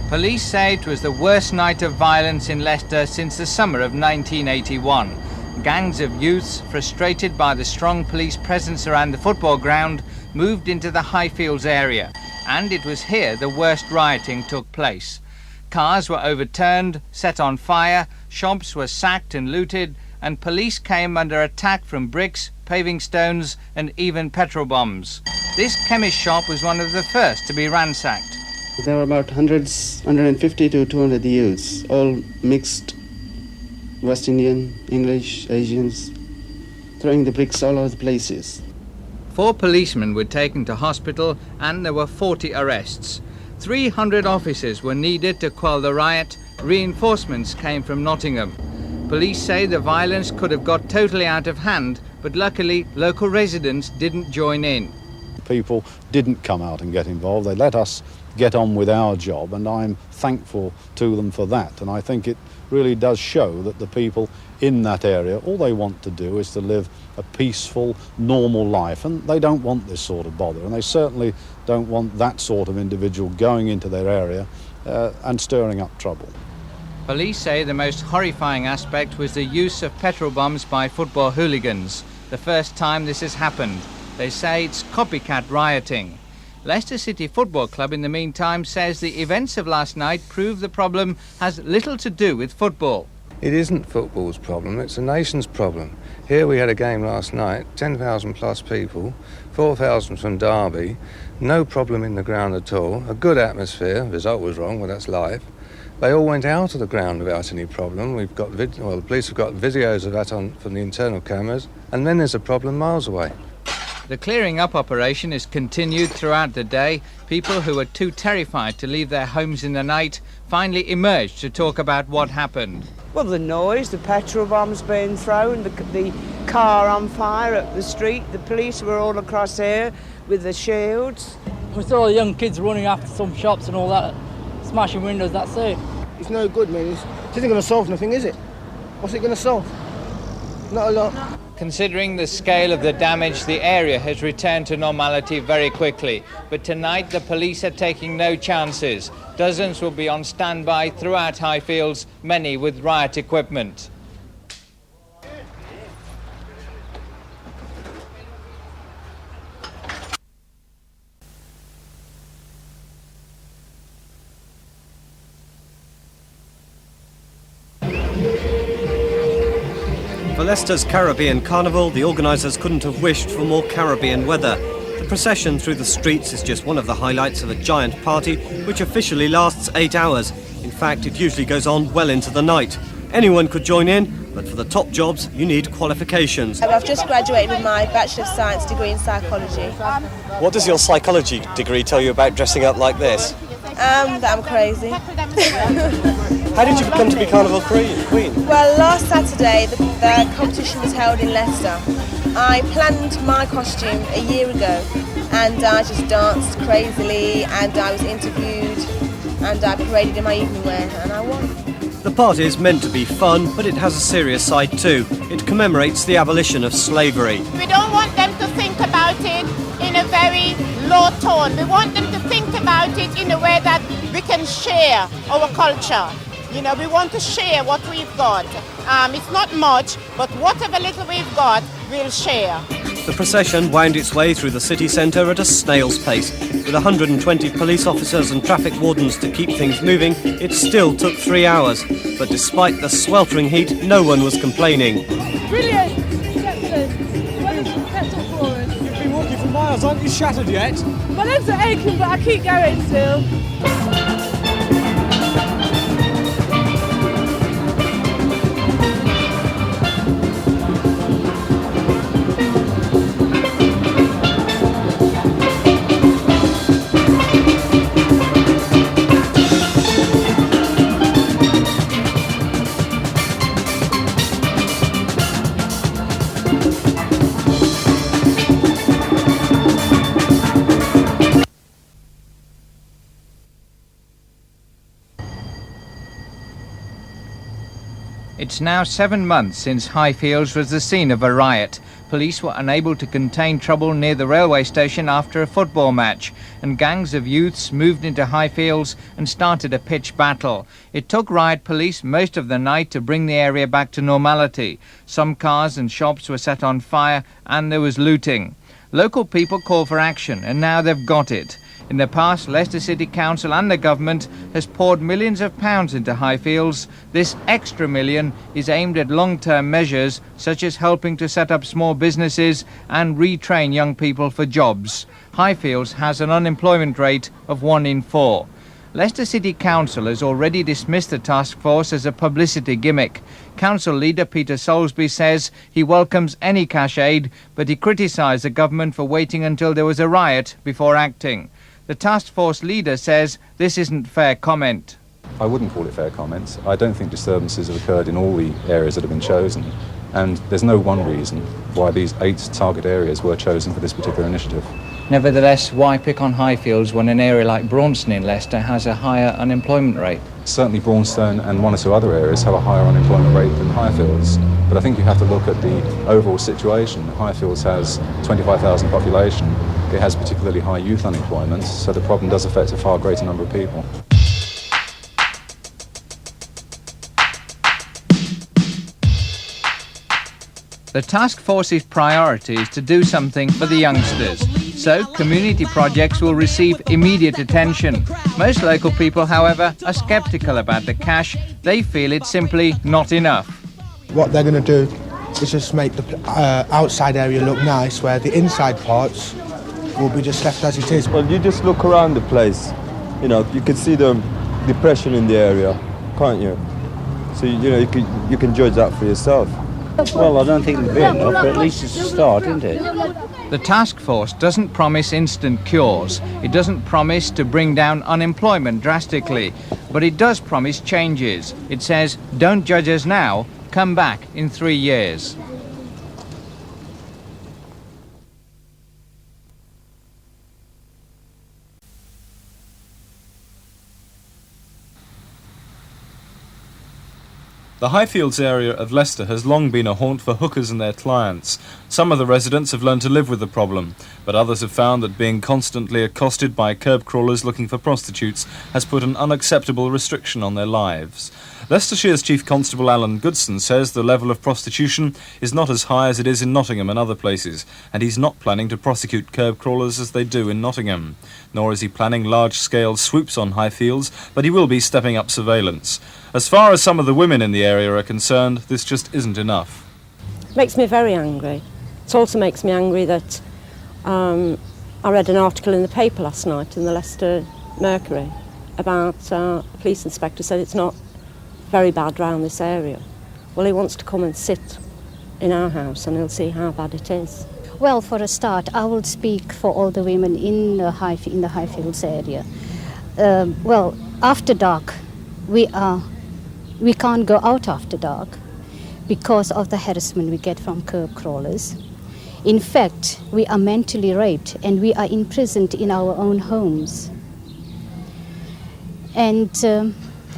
Police say it was the worst night of violence in Leicester since the summer of 1981. Gangs of youths, frustrated by the strong police presence around the football ground, moved into the Highfields area, and it was here the worst rioting took place. Cars were overturned, set on fire, shops were sacked and looted, and police came under attack from bricks, paving stones and even petrol bombs. This chemist shop was one of the first to be ransacked. There were about 150 to 200 youths, all mixed, West Indian, English, Asians, throwing the bricks all over the places. 4 policemen were taken to hospital and there were 40 arrests. 300 officers were needed to quell the riot. Reinforcements came from Nottingham. Police say the violence could have got totally out of hand, but luckily local residents didn't join in. People didn't come out and get involved. They let us get on with our job, and I'm thankful to them for that. And I think it really does show that the people in that area, all they want to do is to live a peaceful, normal life, and they don't want this sort of bother, and they certainly don't want that sort of individual going into their area and stirring up trouble. Police say the most horrifying aspect was the use of petrol bombs by football hooligans. The first time this has happened. They say it's copycat rioting. Leicester City Football Club, in the meantime, says the events of last night prove the problem has little to do with football. It isn't football's problem, it's the nation's problem. Here we had a game last night, 10,000 plus people, 4,000 from Derby, no problem in the ground at all, a good atmosphere, the result was wrong, well that's life. They all went out of the ground without any problem. We've got the police have got videos of that from the internal cameras, and then there's a problem miles away. The clearing up operation is continued throughout the day. People who were too terrified to leave their homes in the night finally emerged to talk about what happened. Well, the noise, the petrol bombs being thrown, the car on fire up the street, the police were all across here with the shields. We saw all the young kids running after some shops and all that, smashing windows, that's it. It's no good, man. It isn't going to solve nothing, is it? What's it going to solve? Not a lot. Considering the scale of the damage, the area has returned to normality very quickly. But tonight the police are taking no chances. Dozens will be on standby throughout Highfields, many with riot equipment. For Leicester's Caribbean Carnival, the organisers couldn't have wished for more Caribbean weather. The procession through the streets is just one of the highlights of a giant party which officially lasts 8 hours. In fact, it usually goes on well into the night. Anyone could join in, but for the top jobs, you need qualifications. I've just graduated with my Bachelor of Science degree in Psychology. What does your psychology degree tell you about dressing up like this? That I'm crazy. How did you come to be Carnival Queen? Well, last Saturday the competition was held in Leicester. I planned my costume a year ago and I just danced crazily and I was interviewed and I paraded in my evening wear and I won. The party is meant to be fun, but it has a serious side too. It commemorates the abolition of slavery. We don't want them to think about it in a very low tone. We want them to think about it in a way that we can share our culture. You know, we want to share what we've got. It's not much, but whatever little we've got, we'll share. The procession wound its way through the city centre at a snail's pace. With 120 police officers and traffic wardens to keep things moving, it still took 3 hours. But despite the sweltering heat, no one was complaining. Brilliant! Excellent! Well, it's kept up for us. You've been walking for miles, aren't you shattered yet? My legs are aching, but I keep going still. It's now 7 months since Highfields was the scene of a riot. Police were unable to contain trouble near the railway station after a football match, and gangs of youths moved into Highfields and started a pitched battle. It took riot police most of the night to bring the area back to normality. Some cars and shops were set on fire and there was looting. Local people called for action, and now they've got it. In the past, Leicester City Council and the government has poured millions of pounds into Highfields. This extra million is aimed at long-term measures such as helping to set up small businesses and retrain young people for jobs. Highfields has an unemployment rate of 1 in 4. Leicester City Council has already dismissed the task force as a publicity gimmick. Council leader Peter Soulsby says he welcomes any cash aid, but he criticised the government for waiting until there was a riot before acting. The task force leader says this isn't fair comment. I wouldn't call it fair comments. I don't think disturbances have occurred in all the areas that have been chosen, and there's no one reason why these 8 target areas were chosen for this particular initiative. Nevertheless, why pick on Highfields when an area like Braunstone in Leicester has a higher unemployment rate? Certainly Braunstone and 1 or 2 other areas have a higher unemployment rate than Highfields, but I think you have to look at the overall situation. Highfields has 25,000 population. It has particularly high youth unemployment, so the problem does affect a far greater number of people. The task force's priority is to do something for the youngsters, so community projects will receive immediate attention. Most local people, however, are sceptical about the cash. They feel it's simply not enough. What they're going to do is just make the outside area look nice, where the inside parts will be just left as it is. Well, you just look around the place, you know, you can see the depression in the area, can't you? So, you know, you can judge that for yourself. Well, I don't think it'll be enough, but at least it's a start, isn't it? The task force doesn't promise instant cures. It doesn't promise to bring down unemployment drastically, but it does promise changes. It says, don't judge us now, come back in 3 years. The Highfields area of Leicester has long been a haunt for hookers and their clients. Some of the residents have learned to live with the problem, but others have found that being constantly accosted by curb crawlers looking for prostitutes has put an unacceptable restriction on their lives. Leicestershire's Chief Constable Alan Goodson says the level of prostitution is not as high as it is in Nottingham and other places, and he's not planning to prosecute curb crawlers as they do in Nottingham. Nor is he planning large-scale swoops on Highfields, but he will be stepping up surveillance. As far as some of the women in the area are concerned, this just isn't enough. Makes me very angry. It also makes me angry that I read an article in the paper last night in the Leicester Mercury about a police inspector said it's not very bad round this area. Well, he wants to come and sit in our house and he'll see how bad it is. Well, for a start, I will speak for all the women in the Highfields area. Well, after dark, we can't go out after dark because of the harassment we get from curb crawlers. In fact, we are mentally raped and we are imprisoned in our own homes. And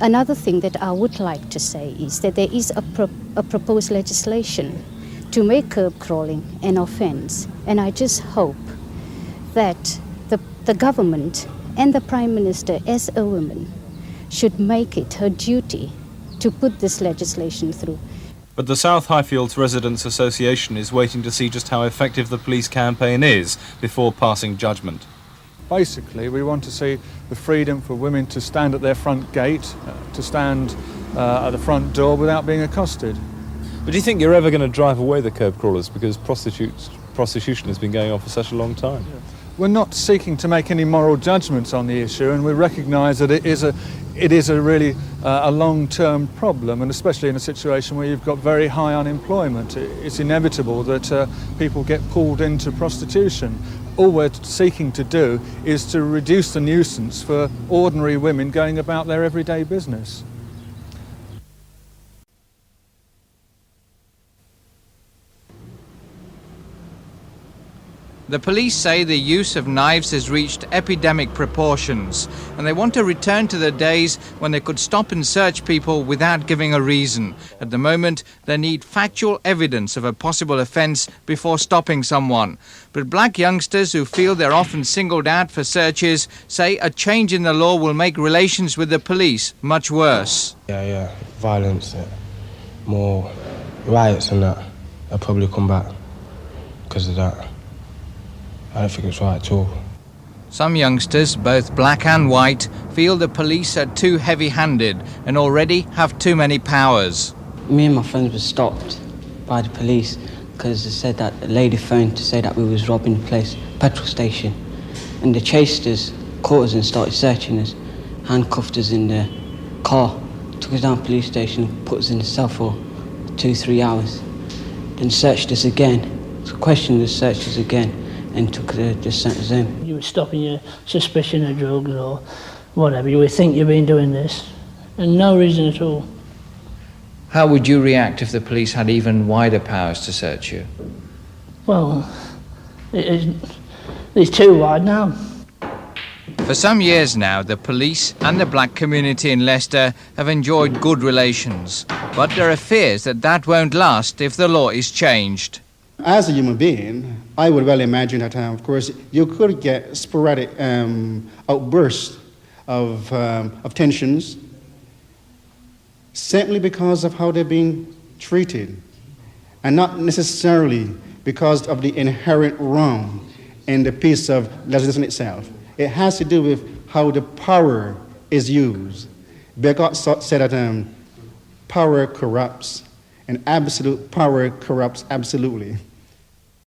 another thing that I would like to say is that there is a proposed legislation to make curb crawling an offence. And I just hope that the government and the Prime Minister, as a woman, should make it her duty to put this legislation through. But the South Highfields Residents Association is waiting to see just how effective the police campaign is before passing judgment. Basically, we want to see the freedom for women to stand at their front gate, to stand at the front door without being accosted. But do you think you're ever going to drive away the curb crawlers because prostitution has been going on for such a long time? Yeah. We're not seeking to make any moral judgments on the issue, and we recognise that it is a really long-term problem, and especially in a situation where you've got very high unemployment. It's inevitable that people get pulled into prostitution. All we're seeking to do is to reduce the nuisance for ordinary women going about their everyday business. The police say the use of knives has reached epidemic proportions, and they want to return to the days when they could stop and search people without giving a reason. At the moment, they need factual evidence of a possible offence before stopping someone. But black youngsters who feel they're often singled out for searches say a change in the law will make relations with the police much worse. Yeah, violence, more riots and that. They'll probably come back because of that. I don't think it's right at all. Some youngsters, both black and white, feel the police are too heavy-handed and already have too many powers. Me and my friends were stopped by the police because they said that a lady phoned to say that we was robbing the place, petrol station. And they chased us, caught us and started searching us, handcuffed us in the car, took us down to the police station, put us in the cell for 2-3 hours. Then searched us again, questioned us, searched us again, and just sent us home. You were stopping your suspicion of drugs or whatever. You would think you've been doing this, and no reason at all. How would you react if the police had even wider powers to search you? Well, it's too wide now. For some years now, the police and the black community in Leicester have enjoyed good relations. But there are fears that that won't last if the law is changed. As a human being, I would well imagine that, of course, you could get sporadic outbursts of tensions simply because of how they're being treated, and not necessarily because of the inherent wrong in the piece of legislation itself. It has to do with how the power is used. Begot said that power corrupts, and absolute power corrupts absolutely.